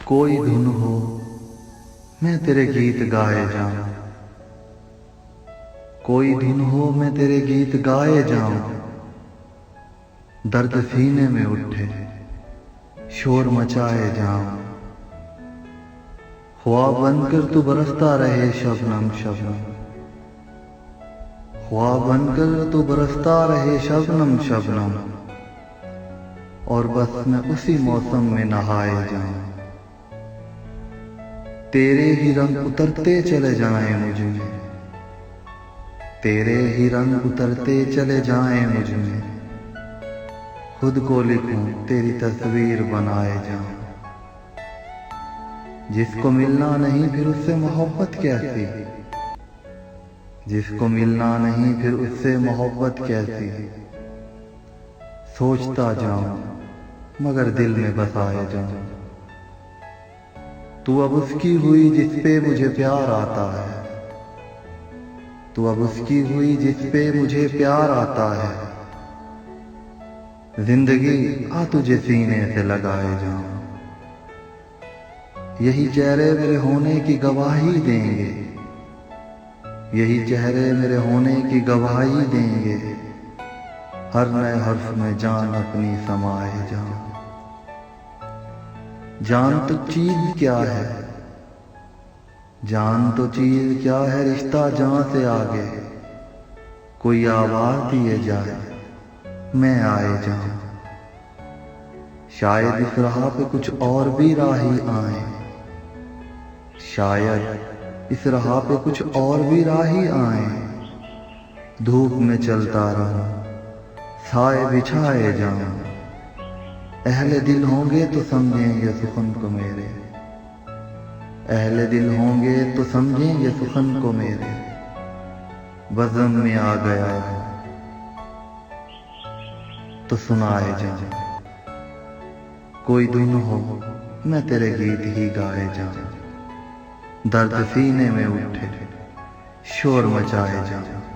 कोई धुन हो मैं तेरे गीत गाए जाऊं, कोई धुन हो मैं तेरे गीत गाए जाऊं। दर्द सीने में उठे शोर मचाए जाऊं। ख्वाब बनकर तू बरसता रहे शबनम शबनम, ख्वाब बनकर तू बरसता रहे शबनम शबनम। और बस मैं उसी मौसम में नहाए जाऊं। तेरे ही रंग उतरते चले जाएं मुझ में, तेरे ही रंग उतरते चले जाएं मुझ में। खुद को लिखूं तेरी तस्वीर बनाए जाऊं। जिसको मिलना नहीं फिर उससे मोहब्बत कैसी, जिसको मिलना नहीं फिर उससे मोहब्बत कैसी। सोचता जाऊं मगर दिल में बसाए जाऊं। तू अब उसकी हुई जिस पे मुझे प्यार आता है, तू अब उसकी हुई जिस पे मुझे प्यार आता है। जिंदगी आ तुझे सीने से लगाए जाऊं। यही चेहरे मेरे होने की गवाही देंगे, यही चेहरे मेरे होने की गवाही देंगे। हर नए हर्फ में जान अपनी समाए जाऊं। जान तो चीज क्या है, जान तो चीज क्या है, रिश्ता जान से आगे। कोई आवाज दिए जाए मैं आए जाऊं। शायद इस राह पे कुछ और भी राही आए, शायद इस राह पे कुछ और भी राही आए। धूप में चलता रहूं साए बिछाए जाऊं। अहले दिल होंगे तो समझेंगे सुखन को मेरे, अहले दिल होंगे तो समझेंगे सुखन को मेरे। बज़म में आ गया हूं तो सुनाए जाऊं। कोई धुन हो मैं तेरे गीत ही गाए जाऊं। दर्द सीने में उठे शोर मचाए जाऊं।